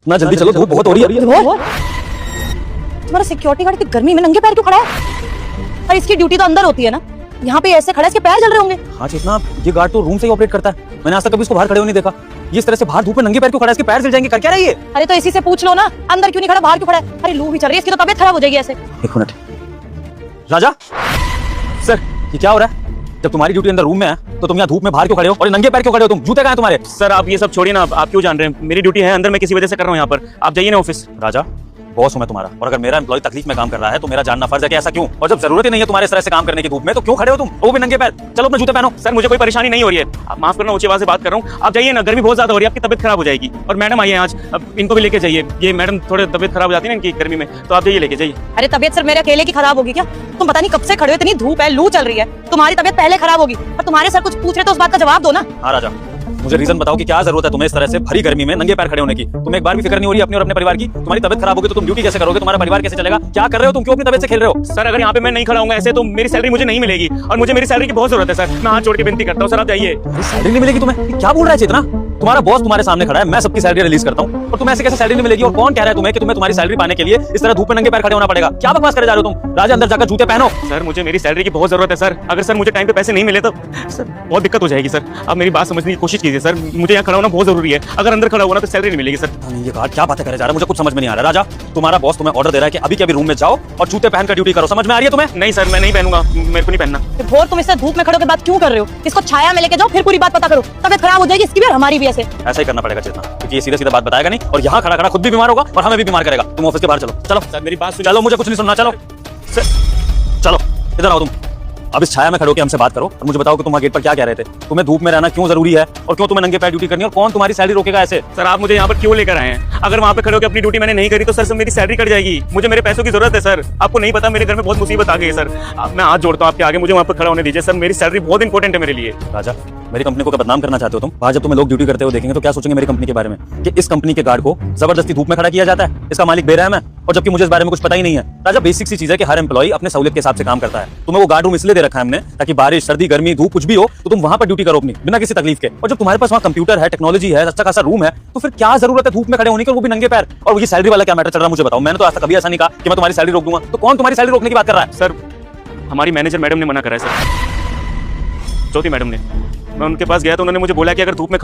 ना जल्दी चलो, धूप बहुत हो रही है। तुम्हारा सिक्योरिटी गार्ड इतनी गर्मी में नंगे पैर क्यों खड़ा है? और इसकी ड्यूटी तो अंदर होती है ना, यहाँ पे ऐसे खड़ा है, इसके पैर जल रहे होंगे। हाँ चेतना, ये गार्ड तो रूम से ही ऑपरेट करता है। मैंने आज तक कभी इसको बाहर खड़े होने नहीं देखा। ये इस तरह से बाहर धूप में नंगे पैर क्यों खड़ा है? इसके पैर जल जाएंगे, कर क्या रही है? अरे तो इसी से पूछ लो ना, अंदर क्यों नहीं खड़ा, बाहर क्यों खड़ा है? अरे लू भी चल रही है, इसकी तो तबीयत खराब हो जाएगी ऐसे। एक मिनट राजा सर, ये क्या हो रहा है? जब तुम्हारी ड्यूटी अंदर रूम में है तो तुम यहाँ धूप में बाहर क्यों खड़े हो और नंगे पैर क्यों खड़े हो? तुम जूते कहाँ हैं तुम्हारे? सर आप ये सब छोड़िए ना, आप क्यों जान रहे हैं? मेरी ड्यूटी है अंदर, मैं किसी वजह से कर रहा हूँ यहाँ पर। आप जाइए ना ऑफिस। राजा, बॉस हूं मैं तुम्हारा, और अगर मेरा एम्प्लॉय तकलीफ में काम कर रहा है तो मेरा जानना फर्ज है कि ऐसा क्यों? और जब जरूरत ही नहीं है तुम्हारे इस तरह से काम करने की धूप में, तो क्यों खड़े हो तुम, वो भी नंगे पैर? चलो अपने जूते पहनो। सर मुझे कोई परेशानी नहीं हो रही है, आप माफ करना, ऊंची आवाज से बात कर रहा हूँ। आप जाइए ना, गर्मी बहुत ज्यादा हो रही है, आपकी तबियत खराब हो जाएगी। और मैडम आई है आज, अब इनको भी लेके जाइए। ये मैडम थोड़े तबियत खराब हो जाती है ना इनकी गर्मी में, तो आप जाइए लेके जाइए। अरे तबीयत सिर्फ मेरे अकेले की खराब होगी क्या? तुम पता नहीं कब से खड़े हो, इतनी धूप है, लू चल रही है, तुम्हारी तबीयत पहले खराब होगी। और तुम्हारे सर कुछ पूछ रहे तो उस बात का जवाब दो ना। हाँ राजा, मुझे रीजन बताओ कि क्या जरूरत है तुम्हें इस तरह से भरी गर्मी में नंगे पैर खड़े होने की? तुम्हें एक बार भी फिक्र नहीं हो रही अपनी और अपने परिवार की? तुम्हारी तबियत खराब होगी तो तुम ड्यूटी कैसे करोगे? तुम्हारा परिवार कैसे चलेगा? क्या कर रहे हो तुम? क्यों अपनी तबियत से खेल रहे हो? सर अगर यहाँ पे मैं नहीं खड़ा होऊंगा ऐसे तो मेरी सैलरी मुझे नहीं मिलेगी, और मुझे मेरी सैलरी की बहुत जरूरत है सर। मैं हाथ जोड़ के विनती करता हूँ सर, आप जाइए। सैलरी नहीं मिलेगी तुम्हें? क्या बोल रहा है चेतना? तुम्हारा बॉस तुम्हारे सामने खड़ा है, मैं सबकी सैलरी रिलीज करता हूँ और तुम्हें ऐसे कैसे सैलरी नहीं मिलेगी? और कौन कह रहा है तुम्हें कि तुम्हें तुम्हारी सैलरी पाने के लिए इस तरह धूप में नंगे पैर खड़े होना पड़ेगा? क्या बकवास करे जा रहे हो तुम? राजा अंदर जाकर जूते पहनो। सर मुझे मेरी सैलरी की बहुत जरूरत है सर, अगर सर मुझे टाइम पे पैसे नहीं मिले तो सर बहुत दिक्कत हो जाएगी सर। आप मेरी बात समझने की कोशिश कीजिए सर, मुझे यहाँ खड़ा होना बहुत जरूरी है। अगर अंदर खड़ा हुआ ना तो सैलरी नहीं मिलेगी सर। ये गार्ड क्या बातें करे जा रहा है? मुझे कुछ समझ में नहीं आ रहा। राजा, तुम्हारा बॉस तुम्हें ऑर्डर दे रहा है कि अभी के अभी रूम में जाओ और जूते पहनकर ड्यूटी करो। समझ में आ रही है तुम्हें? नहीं सर मैं नहीं पहनूंगा, मेरे को नहीं पहनना। तो भोर तुम इससे धूप में खड़े होकर बात क्यों कर रहे हो? इसको छाया में लेके जाओ, फिर पूरी बात पता करो। तबीयत खराब हो जाएगी इसकी भी और हमारी भी। ऐसे ऐसा ही करना पड़ेगा चेतना, क्योंकि ये सीधा सीधा बात बताएगा नहीं और यहाँ खड़ा खड़ा खुद भी बीमार होगा और हमें भी बीमार करेगा। तुम ऑफिस के बाहर चलो। चलो सर मेरी बात सुनिए। चलो, मुझे कुछ नहीं सुनना। चलो चलो इधर आओ तुम। अब इस छाया में खड़े होकर हमसे बात करो और मुझे बताओ कि तुम वहाँ गेट पर क्या कह रहे थे? तुम्हें धूप में रहना क्यों जरूरी है और क्यों तुम्हें नंगे पैर ड्यूटी करनी है और कौन तुम्हारी सैलरी रोकेगा ऐसे? सर आप मुझे यहाँ पर क्यों लेकर आए हैं? अगर वहाँ पे खड़े होकर अपनी ड्यूटी मैंने नहीं करी तो सर मेरी सैलरी कट जाएगी। मुझे मेरे पैसों की जरूरत है सर। आपको नहीं पता मेरे घर में बहुत मुसीबत आ गई है सर। मैं हाथ जोड़ता हूँ आपके आगे, मुझे वहाँ पर खड़ा होने दीजिए सर, मेरी सैलरी बहुत इंपॉर्टेंट है मेरे लिए। राजा, मेरी कंपनी को क्या बदनाम करना चाहते हो तुम? वहाँ जब तुम्हें लोग ड्यूटी करते हुए देखेंगे तो क्या सोचेंगे मेरी कंपनी के बारे में कि इस कंपनी के गार्ड को जबरदस्ती धूप में खड़ा किया जाता है, इसका मालिक बेरहम है, और जबकि मुझे इस बारे में कुछ पता ही नहीं है। राजा, बेसिक सी चीज है कि हर एम्प्लॉय अपने सहूलियत के हिसाब से काम करता है। तुम्हें वो गार्ड रूम इसलिए दे रखा है हमने ताकि बारिश, सर्दी, गर्मी, धूप कुछ भी हो तो तुम वहाँ पर ड्यूटी करो अपनी बिना किसी तकलीफ के। और जब तुम्हारे पास वहाँ कंप्यूटर है, टेक्नोलॉजी है, अच्छा खासा रूम है, तो फिर क्या जरूरत है धूप में खड़े होने की, वो भी नंगे पैर? और ये सैलरी वाला क्या मैटर चल रहा है मुझे बताओ। मैंने तो आज तक कभी ऐसा नहीं कहा कि मैं तुम्हारी सैलरी रोक दूंगा। तो कौन तुम्हारी सैलरी रोकने की बात कर रहा है? सर हमारी मैनेजर मैडम ने मना करा है सर, ज्योति मैडम ने। मैं उनके पास गया तो उन्होंने मुझे बोला कि अगर धूप में खड़े